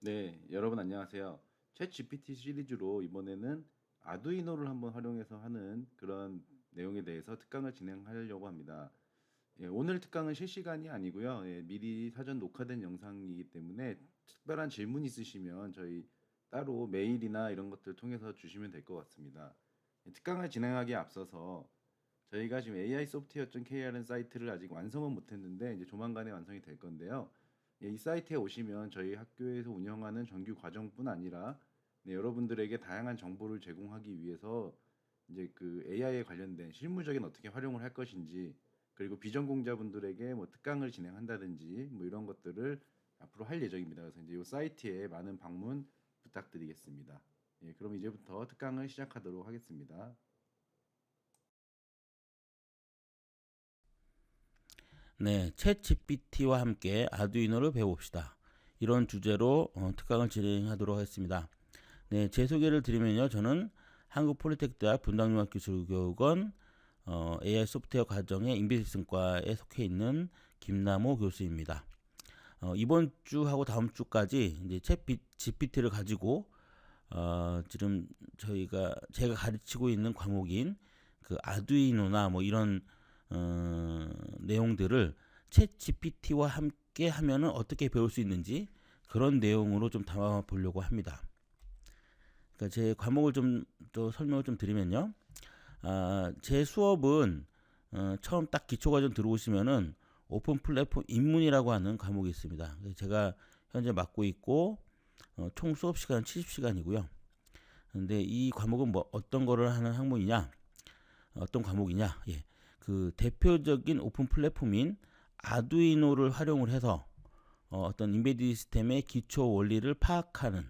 네, 여러분 안녕하세요. 챗 GPT 시리즈로 이번에는 아두이노를 한번 활용해서 하는 그런 내용에 대해서 특강을 진행하려고 합니다. 예, 오늘 특강은 실시간이 아니고요. 예, 미리 사전 녹화된 영상이기 때문에 특별한 질문 있으시면 저희 따로 메일이나 이런 것들 통해서 주시면 될 것 같습니다. 예, 특강을 진행하기에 앞서서 저희가 지금 aisoftware.kr은 사이트를 아직 완성은 못했는데 이제 조만간에 완성이 될 건데요. 예, 이 사이트에 오시면 저희 학교에서 운영하는 정규 과정뿐 아니라 네, 여러분들에게 다양한 정보를 제공하기 위해서 이제 그 AI에 관련된 실무적인 어떻게 활용을 할 것인지 그리고 비전공자분들에게 뭐 특강을 진행한다든지 뭐 이런 것들을 앞으로 할 예정입니다. 그래서 이제 이 사이트에 많은 방문 부탁드리겠습니다. 예, 그럼 이제부터 특강을 시작하도록 하겠습니다. 네, 챗 GPT와 함께 아두이노를 배워봅시다. 이런 주제로 특강을 진행하도록 하겠습니다. 네, 제 소개를 드리면요. 저는 한국폴리텍대학 분당융합기술교육원 AI 소프트웨어 과정의 인비디슨과에 속해 있는 김남호 교수입니다. 이번 주하고 다음 주까지 이제 챗 GPT를 가지고 지금 제가 가르치고 있는 과목인 그 아두이노나 뭐 이런 내용들을 챗 GPT와 함께 하면은 어떻게 배울 수 있는지 그런 내용으로 좀 담아 보려고 합니다. 그러니까 제 과목을 좀 또 설명을 좀 드리면요. 제 수업은 처음 딱 기초과정 들어오시면은 오픈 플랫폼 입문이라고 하는 과목이 있습니다. 제가 현재 맡고 있고 총 수업 시간은 70시간이고요. 근데 이 과목은 뭐 어떤 거를 하는 학문이냐? 어떤 과목이냐? 예. 그 대표적인 오픈 플랫폼인 아두이노를 활용을 해서 어떤 인베디드 시스템의 기초 원리를 파악하는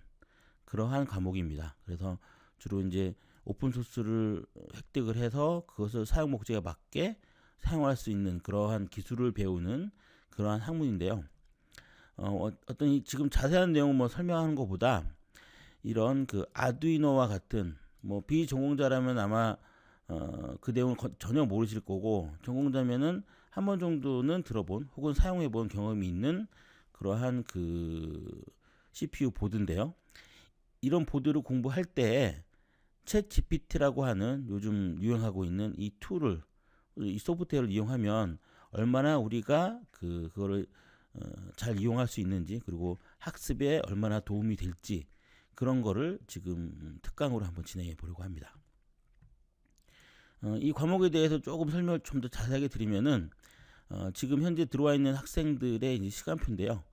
그러한 과목입니다. 그래서 주로 이제 오픈 소스를 획득을 해서 그것을 사용 목적에 맞게 사용할 수 있는 그러한 기술을 배우는 그러한 학문인데요. 어떤 지금 자세한 내용을 뭐 설명하는 것보다 이런 그 아두이노와 같은 뭐 비전공자라면 아마 그 내용을 전혀 모르실 거고 전공자면은 한 번 정도는 들어본 혹은 사용해 본 경험이 있는 그러한 그 CPU 보드인데요. 이런 보드를 공부할 때 챗 GPT라고 하는 요즘 유행하고 있는 이 툴을 이 소프트웨어를 이용하면 얼마나 우리가 그거를 잘 이용할 수 있는지 그리고 학습에 얼마나 도움이 될지 그런 거를 지금 특강으로 한번 진행해 보려고 합니다. 이 과목에 대해서 조금 설명을 좀 더 자세하게 드리면은 지금 현재 들어와 있는 학생들의 이제 시간표인데요.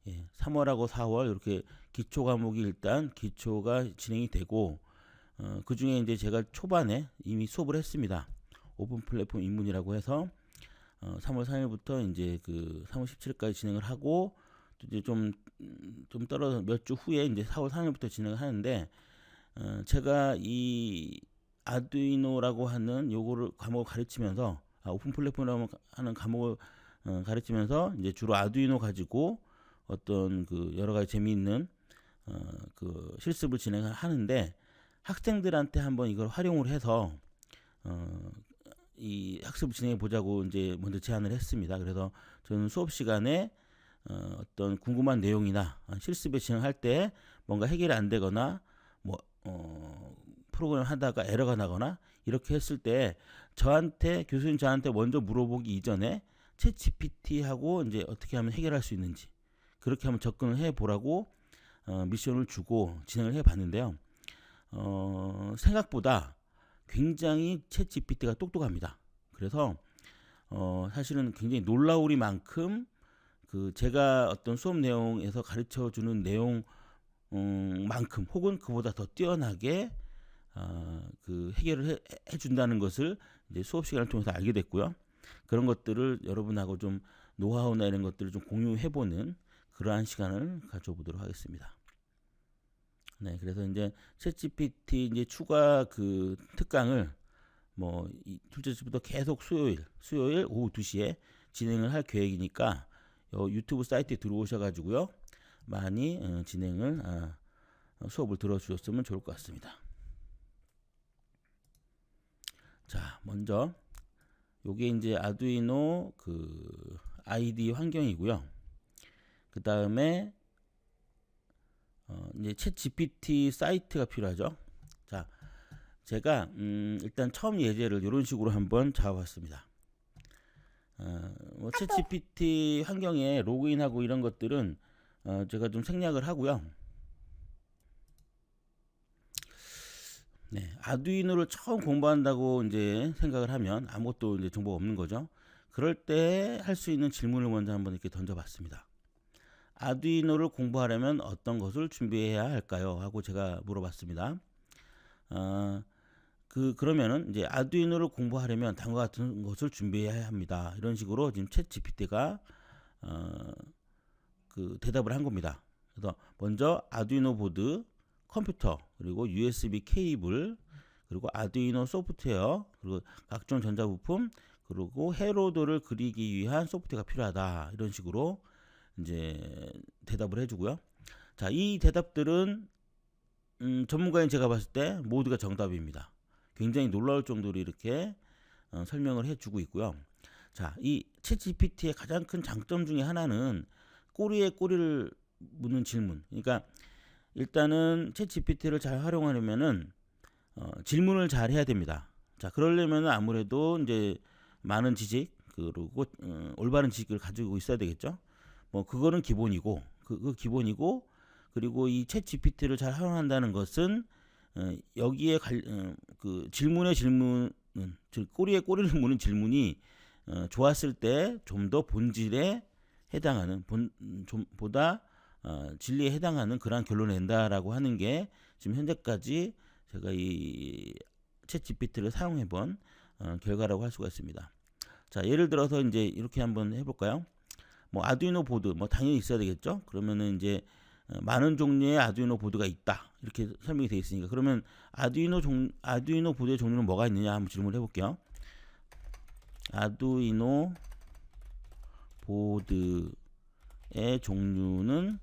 예, 3월하고 4월 이렇게 기초 과목이 일단 기초가 진행이 되고 그 중에 이제 제가 초반에 이미 수업을 했습니다. 오픈 플랫폼 입문이라고 해서 3월 3일부터 이제 그 3월 17일까지 진행을 하고 또 이제 좀 떨어져 몇 주 후에 이제 4월 3일부터 진행을 하는데 제가 이 아두이노라고 하는 요거를 과목을 가르치면서 오픈 플랫폼이라고 하는 과목을 가르치면서 이제 주로 아두이노 가지고 어떤 그 여러 가지 재미있는 그 실습을 진행하는데 학생들한테 한번 이걸 활용을 해서 어, 이 학습을 진행해 보자고 이제 먼저 제안을 했습니다. 그래서 저는 수업 시간에 어떤 궁금한 내용이나 실습을 진행할 때 뭔가 해결이 안 되거나 뭐 프로그램 하다가 에러가 나거나 이렇게 했을 때 저한테 교수님 저한테 먼저 물어보기 이전에 챗 GPT하고 이제 어떻게 하면 해결할 수 있는지 그렇게 한번 접근을 해 보라고 미션을 주고 진행을 해 봤는데요. 생각보다 굉장히 챗 GPT가 똑똑합니다. 그래서 사실은 굉장히 놀라우리만큼 그 제가 어떤 수업 내용에서 가르쳐 주는 내용 만큼 혹은 그보다 더 뛰어나게 그 해결을 해준다는 것을 이제 수업 시간을 통해서 알게 됐고요. 그런 것들을 여러분하고 좀 노하우나 이런 것들을 좀 공유해보는 그러한 시간을 가져보도록 하겠습니다. 네, 그래서 이제 챗GPT 이제 추가 그 특강을 뭐 둘째 주부터 계속 수요일 오후 2시에 진행을 할 계획이니까 유튜브 사이트에 들어오셔가지고요 많이 진행을 수업을 들어주셨으면 좋을 것 같습니다. 자, 먼저 요게 이제 아두이노 그 아이디 환경이고요. 그 다음에 이제 챗 GPT 사이트가 필요하죠. 자, 제가 일단 처음 예제를 이런 식으로 한번 잡아봤습니다. 챗 GPT 환경에 로그인하고 이런 것들은 제가 좀 생략을 하고요. 네, 아두이노를 처음 공부한다고 이제 생각을 하면 아무것도 이제 정보가 없는 거죠. 그럴 때 할 수 있는 질문을 먼저 한번 이렇게 던져봤습니다. 아두이노를 공부하려면 어떤 것을 준비해야 할까요? 하고 제가 물어봤습니다. 그러면은 이제 아두이노를 공부하려면 다음과 같은 것을 준비해야 합니다. 이런 식으로 지금 챗 GPT가 대답을 한 겁니다. 그래서 먼저 아두이노 보드, 컴퓨터, 그리고 USB 케이블, 그리고 아두이노 소프트웨어, 그리고 각종 전자부품, 그리고 회로도를 그리기 위한 소프트웨어가 필요하다. 이런 식으로 이제 대답을 해주고요. 자, 이 대답들은 전문가인 제가 봤을 때 모두가 정답입니다. 굉장히 놀라울 정도로 이렇게 설명을 해주고 있고요. 자, 이 챗 GPT의 가장 큰 장점 중에 하나는 꼬리에 꼬리를 묻는 질문. 그러니까 일단은 챗 GPT를 잘 활용하려면은 질문을 잘 해야 됩니다. 자, 그러려면은 아무래도 이제 많은 지식 그리고 올바른 지식을 가지고 있어야 되겠죠. 뭐 그거는 기본이고 그 기본이고, 그리고 이 챗 GPT를 잘 활용한다는 것은 여기에 그 질문의 질문은, 즉 꼬리에 꼬리를 무는 질문이 좋았을 때 좀 더 본질에 해당하는 보다 진리에 해당하는 그러한 결론을 낸다라고 하는 게 지금 현재까지 제가 이 챗 GPT를 사용해본 결과라고 할 수가 있습니다. 자, 예를 들어서 이제 이렇게 한번 해볼까요? 뭐 아두이노 보드 뭐 당연히 있어야 되겠죠. 그러면은 이제 많은 종류의 아두이노 보드가 있다 이렇게 설명이 되어 있으니까, 그러면 아두이노 보드의 종류는 뭐가 있느냐 한번 질문을 해볼게요. 아두이노 보드의 종류는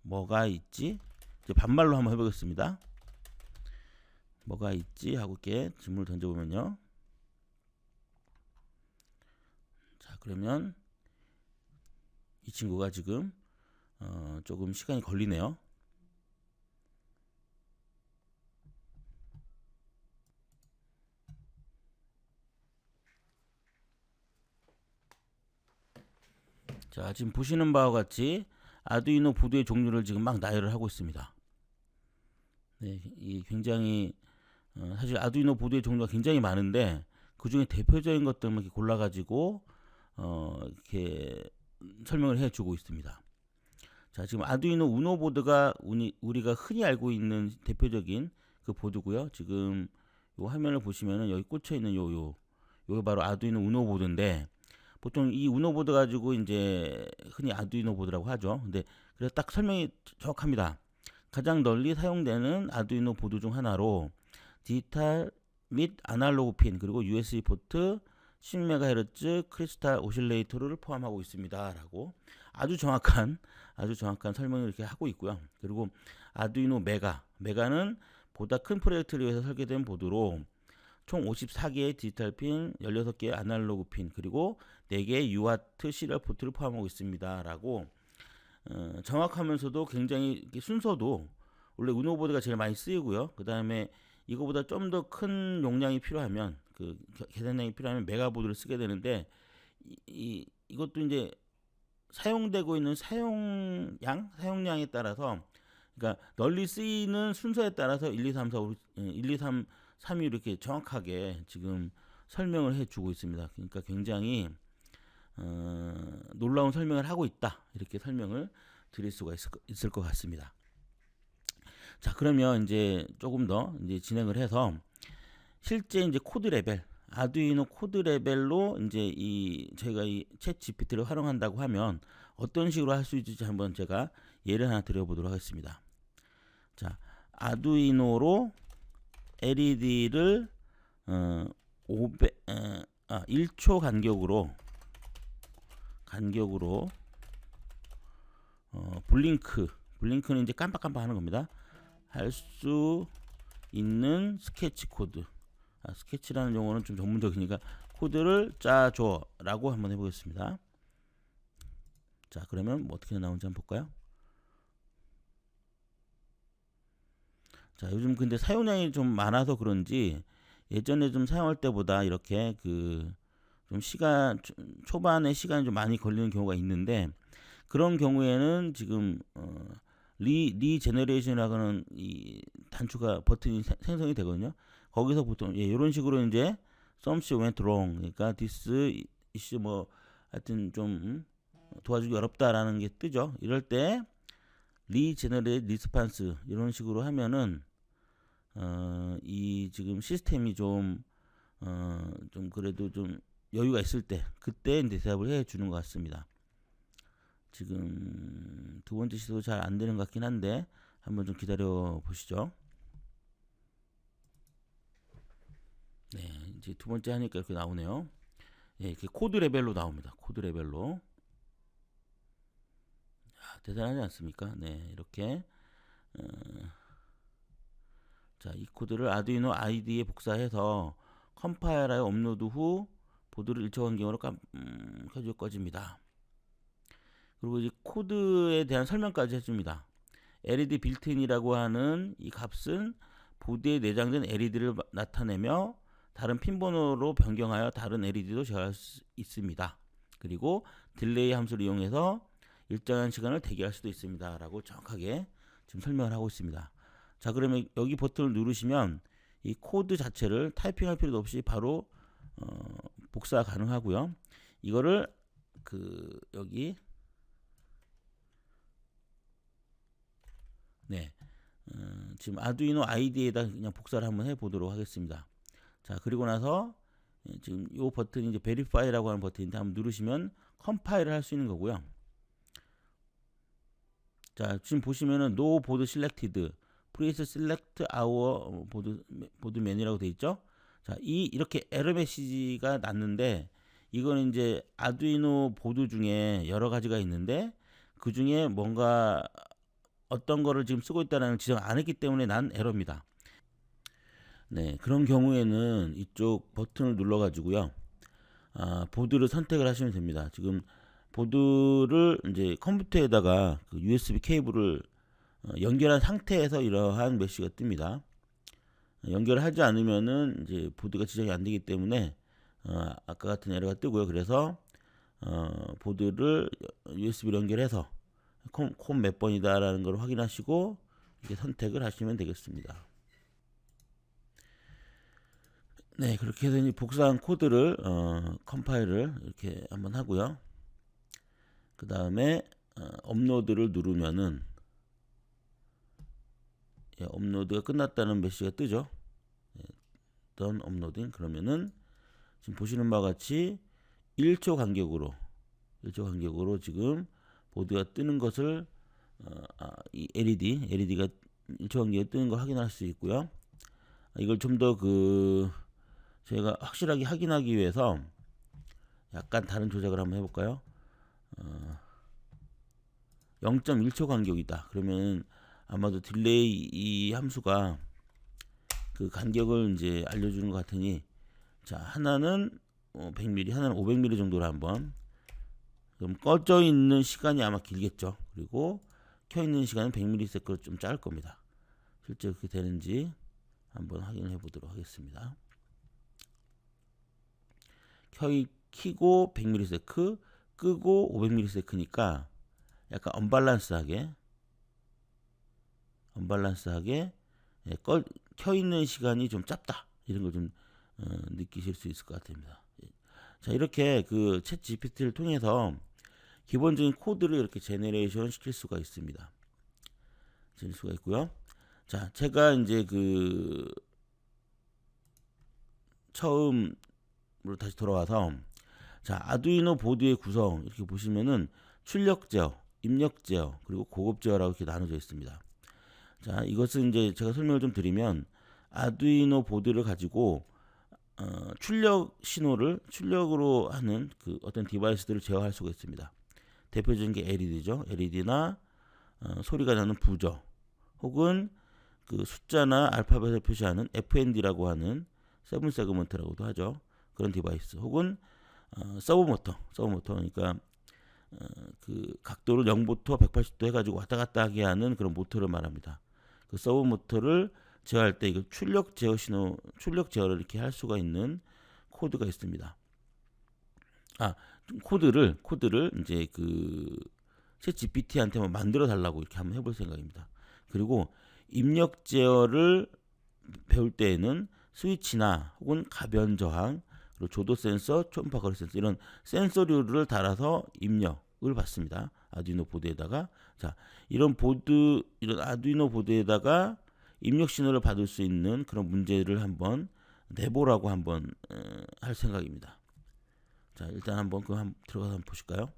뭐가 있지? 이제 반말로 한번 해보겠습니다. 뭐가 있지? 하고 이렇게 질문을 던져보면요. 자, 그러면 이 친구가 지금 조금 시간이 걸리네요. 자, 지금 보시는 바와 같이 아두이노 보드의 종류를 지금 막 나열을 하고 있습니다. 네, 이 굉장히 사실 아두이노 보드의 종류가 굉장히 많은데 그 중에 대표적인 것들만 이렇게 골라가지고 이렇게 설명을 해주고 있습니다. 자, 지금 아두이노 우노 보드가 우리가 흔히 알고 있는 대표적인 그 보드고요. 지금 요 화면을 보시면은 여기 꽂혀 있는 요게 바로 아두이노 우노 보드인데, 보통 이 우노 보드 가지고 이제 흔히 아두이노 보드라고 하죠. 근데 그래서 딱 설명이 정확합니다. 가장 널리 사용되는 아두이노 보드 중 하나로 디지털 및 아날로그 핀, 그리고 USB 포트, 10MHz 크리스탈 오실레이터를 포함하고 있습니다라고 아주 정확한 설명을 이렇게 하고 있고요. 그리고 아두이노 메가는 보다 큰 프로젝트를 위해서 설계된 보드로 총 54개의 디지털 핀, 16개의 아날로그 핀, 그리고 4개의 UART 시리얼 포트를 포함하고 있습니다라고 정확하면서도 굉장히 순서도 원래 우노 보드가 제일 많이 쓰이고요. 그 다음에 이거보다 좀 더 큰 용량이 필요하면, 그 계산량이 필요하면 메가보드를 쓰게 되는데, 이것도 이제 사용되고 있는 사용량에 따라서, 그러니까 널리 쓰이는 순서에 따라서 1, 2, 3, 4, 5, 1, 2, 3, 3위 이렇게 정확하게 지금 설명을 해주고 있습니다. 그러니까 굉장히 놀라운 설명을 하고 있다, 이렇게 설명을 드릴 수가 있을 것 같습니다. 자, 그러면 이제 조금 더 이제 진행을 해서 실제 이제 코드 레벨, 아두이노 코드 레벨로 이제 저희가 이 챗 GPT를 활용한다고 하면 어떤 식으로 할 수 있을지 한번 제가 예를 하나 드려보도록 하겠습니다. 자, 아두이노로 LED를 1초 간격으로 블링크는 이제 깜빡깜빡하는 겁니다. 할 수 있는 스케치 코드. 스케치라는 용어는 좀 전문적이니까 코드를 짜줘라고 한번 해보겠습니다. 자, 그러면 뭐 어떻게 나오는지 한번 볼까요? 자, 요즘 근데 사용량이 좀 많아서 그런지 예전에 좀 사용할 때보다 이렇게 그 좀 시간 초반에 시간이 좀 많이 걸리는 경우가 있는데, 그런 경우에는 지금 리제너레이션이라고 하는 이 단추가 버튼이 생성이 되거든요. 거기서 보통 이런 식으로 이제 something went wrong, 그러니까 this is 뭐 하여튼 좀 도와주기 어렵다라는 게 뜨죠. 이럴 때 리제너레이트 리스판스 이런 식으로 하면은 이 지금 시스템이 좀 그래도 좀 여유가 있을 때 그때 이제 대답을 해 주는 것 같습니다. 지금 두 번째 시도 잘 안 되는 것 같긴 한데 한번 좀 기다려 보시죠. 네, 이제 두 번째 하니까 이렇게 나오네요. 예, 이렇게 코드 레벨로 나옵니다. 코드 레벨로. 대단하지 않습니까? 네, 이렇게 자, 이 코드를 아두이노 ID에 복사해서 컴파일하여 업로드 후 보드를 일정환경으로 켜줄 꺼집니다. 그리고 이제 코드에 대한 설명까지 해줍니다. LED 빌트인이라고 하는 이 값은 보드에 내장된 LED를 나타내며 다른 핀 번호로 변경하여 다른 LED도 제어할 수 있습니다. 그리고 딜레이 함수를 이용해서 일정한 시간을 대기할 수도 있습니다. 라고 정확하게 지금 설명을 하고 있습니다. 자, 그러면 여기 버튼을 누르시면 이 코드 자체를 타이핑할 필요도 없이 바로 복사 가능하고요. 이거를 여기 네, 지금 아두이노 아이디에다 그냥 복사를 한번 해보도록 하겠습니다. 자, 그리고 나서 지금 이 버튼이 이제 베리파이라고 하는 버튼인데 한번 누르시면 컴파일을 할 수 있는 거고요. 자, 지금 보시면은 No Board Selected, Please Select Our 보드 메뉴라고 돼 있죠. 자, 이렇게 에러 메시지가 났는데, 이거는 이제 아두이노 보드 중에 여러 가지가 있는데 그 중에 뭔가 어떤 거를 지금 쓰고 있다는 지정 안 했기 때문에 난 에러입니다. 네, 그런 경우에는 이쪽 버튼을 눌러 가지고요, 보드를 선택을 하시면 됩니다. 지금 보드를 이제 컴퓨터에다가 그 USB 케이블을 연결한 상태에서 이러한 메시지가 뜹니다. 연결하지 않으면은 이제 보드가 지정이 안 되기 때문에 아까 같은 에러가 뜨고요. 그래서 보드를 USB로 연결해서 콤 몇 번이다라는 걸 확인하시고 이렇게 선택을 하시면 되겠습니다. 네, 그렇게 해서 이제 복사한 코드를 컴파일을 이렇게 한번 하고요. 그 다음에 업로드를 누르면은 업로드가 끝났다는 메시지가 뜨죠. done uploading. 그러면은 지금 보시는 바와 같이 1초 간격으로 지금 보드가 뜨는 것을 이 LED가 1초 간격에 뜨는 걸 확인할 수 있고요. 이걸 좀 더 제가 확실하게 확인하기 위해서 약간 다른 조작을 한번 해볼까요? 0.1초 간격이다. 그러면 아마도 딜레이 이 함수가 그 간격을 이제 알려주는 것 같으니, 자, 하나는 100mm, 하나는 500mm 정도로 한번. 그럼 꺼져 있는 시간이 아마 길겠죠. 그리고 켜 있는 시간은 100ms로 좀 짧을 겁니다. 실제 그렇게 되는지 한번 확인해 보도록 하겠습니다. 키고 100ms, 끄고 500ms니까 약간 언밸런스하게 켜 있는 시간이 좀 짧다, 이런 걸 좀 느끼실 수 있을 것 같습니다. 자, 이렇게 그 챗 GPT를 통해서 기본적인 코드를 이렇게 제너레이션 시킬 수가 있습니다. 자, 제가 이제 처음으로 다시 돌아와서, 자, 아두이노 보드의 구성 이렇게 보시면은 출력 제어, 입력 제어, 그리고 고급 제어라고 이렇게 나눠져 있습니다. 자, 이것은 이제 제가 설명을 좀 드리면, 아두이노 보드를 가지고 출력 신호를 출력으로 하는 그 어떤 디바이스들을 제어할 수가 있습니다. 대표적인 게 LED죠. LED나 소리가 나는 부저, 혹은 그 숫자나 알파벳을 표시하는 FND라고 하는 세븐 세그먼트라고도 하죠. 그런 디바이스, 혹은 서브모터, 그러니까 그 각도를 0부터 180도 해가지고 왔다 갔다 하게 하는 그런 모터를 말합니다. 그 서브모터를 제어할 때 이거 출력 제어 신호, 출력 제어를 이렇게 할 수가 있는 코드가 있습니다. 코드를 이제 챗 GPT한테 만들어 달라고 이렇게 한번 해볼 생각입니다. 그리고 입력 제어를 배울 때에는 스위치나 혹은 가변 저항, 그리고 조도 센서, 초음파 거리 센서 이런 센서류를 달아서 입력을 받습니다. 아두이노 보드에다가 이런 아두이노 보드에다가 입력 신호를 받을 수 있는 그런 문제를 한번 내보라고 한번 할 생각입니다. 자, 일단 한번 들어가서 한번 보실까요?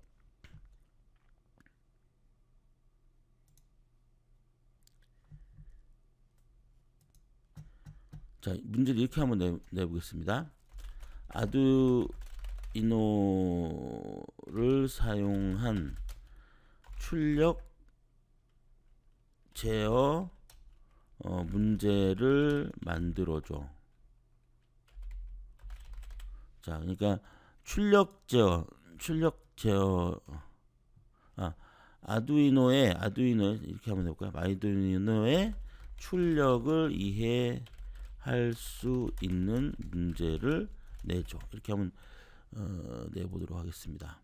자, 문제를 이렇게 한번 내보겠습니다. 아두이노를 사용한 출력 제어 문제를 만들어줘. 자, 그러니까 출력 제어 아두이노에 이렇게 한번 해볼까요? 아두이노의 출력을 이해할 수 있는 문제를 내줘. 이렇게 한번 내보도록 하겠습니다.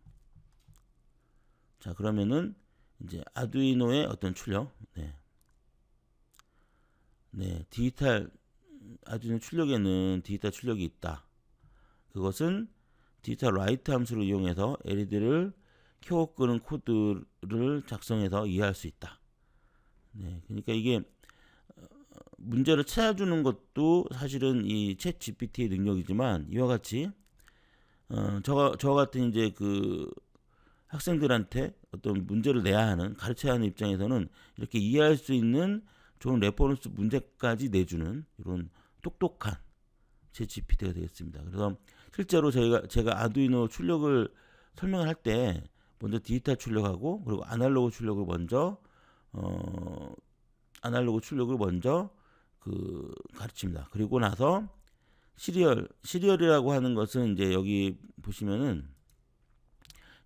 자, 그러면은 이제 아두이노의 어떤 출력, 아두이노 출력에는 디지털 출력이 있다. 그것은 디지털 라이트 함수를 이용해서 LED를 켜고 끄는 코드를 작성해서 이해할 수 있다. 그러니까 이게 문제를 찾아주는 것도 사실은 이 챗 GPT의 능력이지만 이와 같이 저 같은 이제 학생들한테 어떤 문제를 내야 하는, 가르쳐야 하는 입장에서는 이렇게 이해할 수 있는 좋은 레퍼런스 문제까지 내주는 이런 똑똑한 챗 GPT가 되겠습니다. 그래서 실제로 제가 아두이노 출력을 설명을 할 때 먼저 디지털 출력하고 그리고 아날로그 출력을 먼저 가르칩니다. 그리고 나서 시리얼이라고 하는 것은 이제 여기 보시면은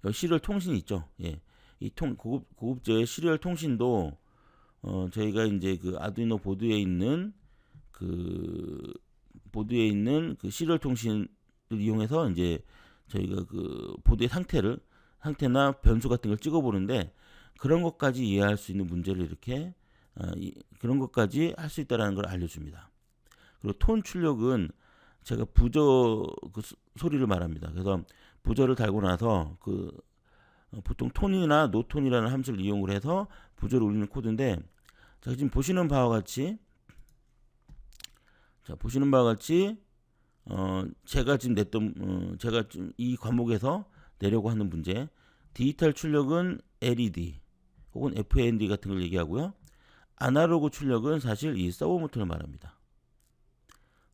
여기 시리얼 통신이 있죠. 예. 이 고급제의 시리얼 통신도 저희가 이제 아두이노 보드에 있는 시리얼 통신을 이용해서 이제 저희가 보드의 상태나 변수 같은 걸 찍어 보는데 그런 것까지 이해할 수 있는 문제를 이렇게 그런 것까지 할 수 있다라는 걸 알려줍니다. 그리고 톤 출력은 제가 부저 소리를 말합니다. 그래서 부저를 달고 나서 보통 톤이나 노톤이라는 함수를 이용을 해서 부저를 울리는 코드인데 자, 지금 보시는 바와 같이 제가 지금 이 과목에서 내려고 하는 문제, 디지털 출력은 LED 혹은 FND 같은 걸 얘기하고요. 아날로그 출력은 사실 이 서버모터를 말합니다.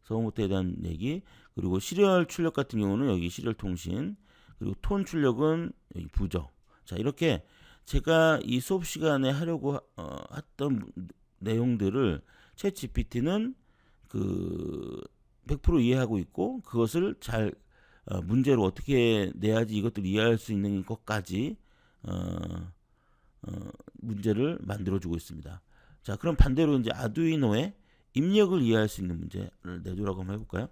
서버모터에 대한 얘기, 그리고 시리얼 출력 같은 경우는 여기 시리얼 통신, 그리고 톤 출력은 여기 부저. 자, 이렇게 제가 이 수업 시간에 하려고 했던 내용들을 챗 GPT는 100% 이해하고 있고 그것을 잘 문제로 어떻게 내야지 이것들을 이해할 수 있는 것까지 문제를 만들어주고 있습니다. 자, 그럼 반대로 이제 아두이노의 입력을 이해할 수 있는 문제를 내주라고 한번 해볼까요?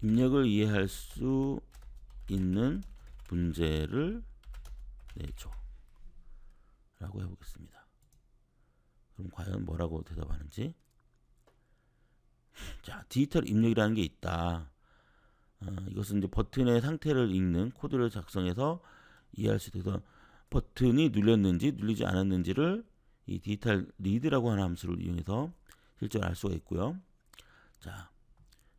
입력을 이해할 수 있는 문제를 내줘 라고 해보겠습니다. 그럼 과연 뭐라고 대답하는지. 자, 디지털 입력이라는 게 있다. 이것은 이제 버튼의 상태를 읽는 코드를 작성해서 이해할 수 있어서 버튼이 눌렸는지 눌리지 않았는지를 이 디지털 리드라고 하는 함수를 이용해서 실제로 알 수가 있고요. 자,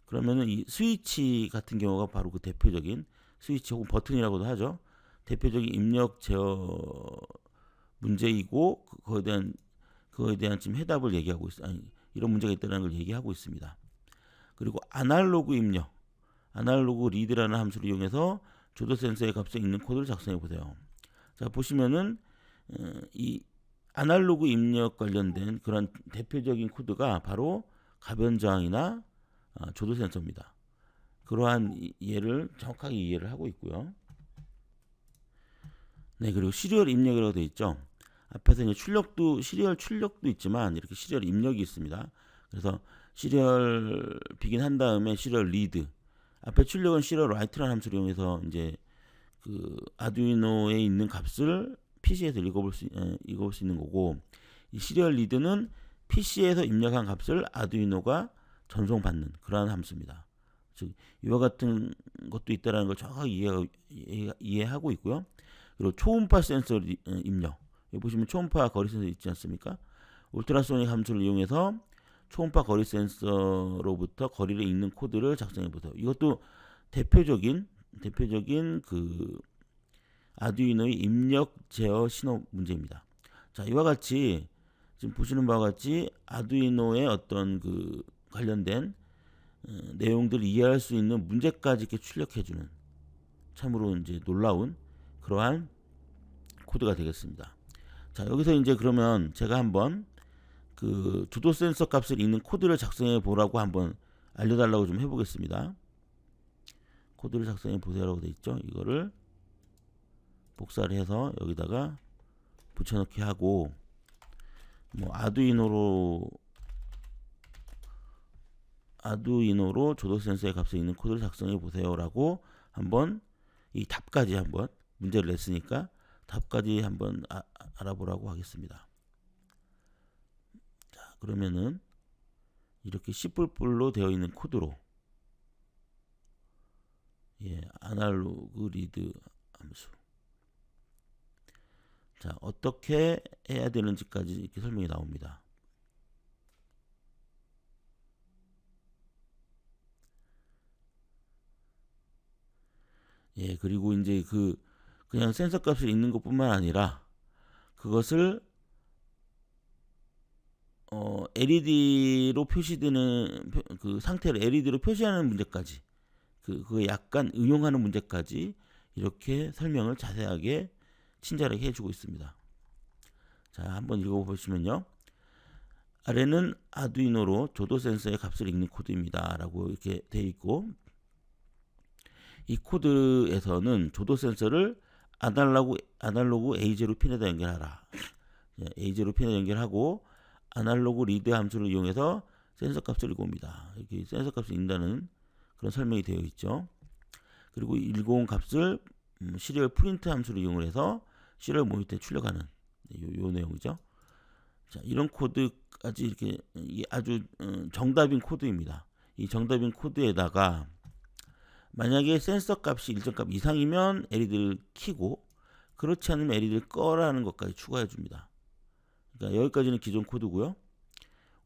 그러면은 이 스위치 같은 경우가 바로 대표적인 스위치 혹은 버튼이라고도 하죠. 대표적인 입력 제어 문제이고 그거에 대한 지금 해답을 얘기하고 이런 문제가 있다는 걸 얘기하고 있습니다. 그리고 아날로그 입력, 아날로그 리드라는 함수를 이용해서 조도 센서의 값을 읽는 코드를 작성해 보세요. 자, 보시면은 이 아날로그 입력 관련된 그런 대표적인 코드가 바로 가변 저항이나 조도 센서입니다. 그러한 예를 정확하게 이해를 하고 있고요. 네, 그리고 시리얼 입력이라고 되어 있죠. 앞에서 이제 출력도 시리얼 출력도 있지만 이렇게 시리얼 입력이 있습니다. 그래서 시리얼 비긴 한 다음에 시리얼 리드 앞에 출력은 시리얼 라이트라는 함수를 이용해서 이제 그 아두이노에 있는 값을 PC에서 읽어볼 수 있는 거고 이 시리얼 리드는 PC에서 입력한 값을 아두이노가 전송받는 그러한 함수입니다. 즉 이와 같은 것도 있다는 걸 정확하게 이해하고 있고요. 그리고 초음파 센서 입력 여기 보시면 초음파 거리 센서 있지 않습니까? 울트라소닉 함수를 이용해서 초음파 거리 센서로부터 거리를 읽는 코드를 작성해 보세요. 이것도 대표적인 그 아두이노의 입력 제어 신호 문제입니다. 자, 이와 같이 지금 보시는 바와 같이 아두이노의 어떤 그 관련된 내용들을 이해할 수 있는 문제까지 이렇게 출력해주는 참으로 이제 놀라운 그러한 코드가 되겠습니다. 자, 여기서 이제 그러면 제가 한번 그 주도 센서 값을 읽는 코드를 작성해 보라고 한번 알려달라고 좀 해보겠습니다. 코드를 작성해 보세요라고 되어 있죠. 이거를 복사를 해서 여기다가 붙여넣기 하고 뭐 아두이노로 조도 센서의 값을 읽는 코드를 작성해 보세요라고 한번 이 답까지 한번 문제를 냈으니까 답까지 한번 알아보라고 하겠습니다. 자, 그러면은 이렇게 C++로 되어 있는 코드로 아날로그 리드 함수 자, 어떻게 해야 되는지까지 이렇게 설명이 나옵니다. 그리고 이제 그냥 센서 값을 읽는 것뿐만 아니라 그것을 LED로 표시되는 그 상태를 LED로 표시하는 문제까지 그거 약간 응용하는 문제까지 이렇게 설명을 자세하게 친절하게 해주고 있습니다. 자, 한번 읽어보시면요. 아래는 아두이노로 조도 센서의 값을 읽는 코드입니다. 라고 이렇게 되어 있고 이 코드에서는 조도 센서를 아날로그 A0 핀에다 연결하라. A0 핀에 연결하고 아날로그 리드 함수를 이용해서 센서 값을 읽어옵니다. 이렇게 센서 값을 읽는다는 그런 설명이 되어 있죠. 그리고 읽어온 값을 시리얼 프린트 함수를 이용해서 시리얼 모니터에 출력하는 요 내용이죠. 자, 이런 코드까지 이렇게 아주 정답인 코드입니다. 이 정답인 코드에다가 만약에 센서 값이 일정 값 이상이면 LED를 켜고 그렇지 않으면 LED를 꺼라는 것까지 추가해 줍니다. 그러니까 여기까지는 기존 코드고요.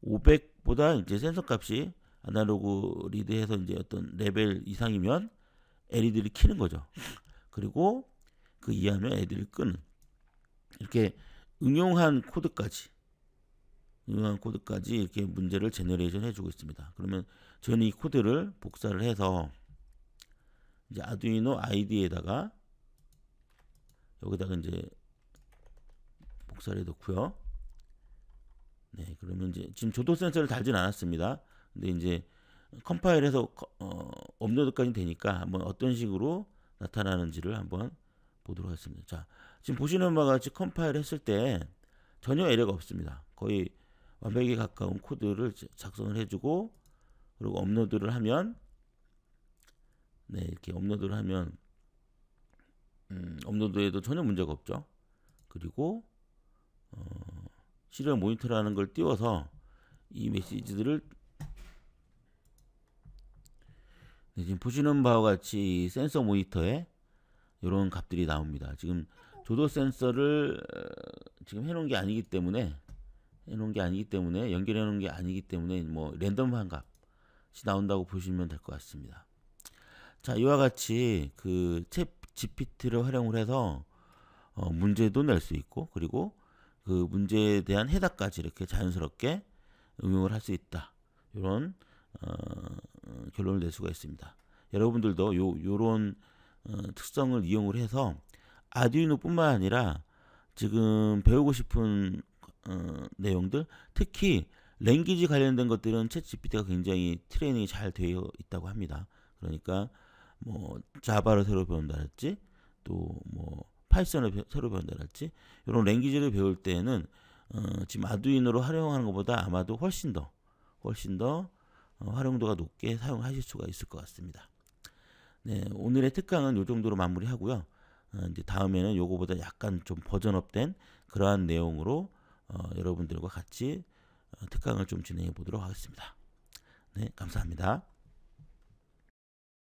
500보다 이제 센서 값이 아날로그 리드해서 이제 어떤 레벨 이상이면 LED를 켜는 거죠. 그리고 그 이하면 LED를 끄는 이렇게 응용한 코드까지 이렇게 문제를 제너레이션 해주고 있습니다. 그러면 저는 이 코드를 복사를 해서 이제 아두이노 ID에다가 여기다가 이제 복사를 해놓고요. 네, 그러면 이제 지금 조도 센서를 달진 않았습니다. 근데 이제 컴파일해서 업로드까지 되니까 한번 어떤 식으로 나타나는지를 한번 보도록 하겠습니다. 자, 지금 보시는 바와 같이 컴파일 했을 때 전혀 에러가 없습니다. 거의 완벽에 가까운 코드를 작성을 해주고 그리고 업로드를 하면 이렇게 업로드를 하면 업로드에도 전혀 문제가 없죠. 그리고 시리얼 모니터라는 걸 띄워서 이 메시지들을 지금 보시는 바와 같이 센서 모니터에 이런 값들이 나옵니다. 지금 조도 센서를 지금 해놓은 게 아니기 때문에 연결해 놓은 게 아니기 때문에 뭐 랜덤한 값이 나온다고 보시면 될 것 같습니다. 자, 이와 같이 그 챗 GPT를 활용을 해서 문제도 낼 수 있고 그리고 그 문제에 대한 해답까지 이렇게 자연스럽게 응용을 할 수 있다. 이런 결론을 낼 수가 있습니다. 여러분들도 요런 특성을 이용을 해서 아두이노뿐만 아니라 지금 배우고 싶은 내용들, 특히 랭귀지 관련된 것들은 챗 GPT가 굉장히 트레이닝이 잘 되어 있다고 합니다. 그러니까 뭐 자바를 새로 배운다든지 또 뭐 파이썬을 새로 배운다랄지 이런 랭귀지를 배울 때에는 지금 아두이노로 활용하는 것보다 아마도 훨씬 더 활용도가 높게 사용하실 수가 있을 것 같습니다. 네, 오늘의 특강은 이 정도로 마무리하고요. 이제 다음에는 요거보다 약간 좀 버전업된 그러한 내용으로 여러분들과 같이 특강을 좀 진행해 보도록 하겠습니다. 네, 감사합니다.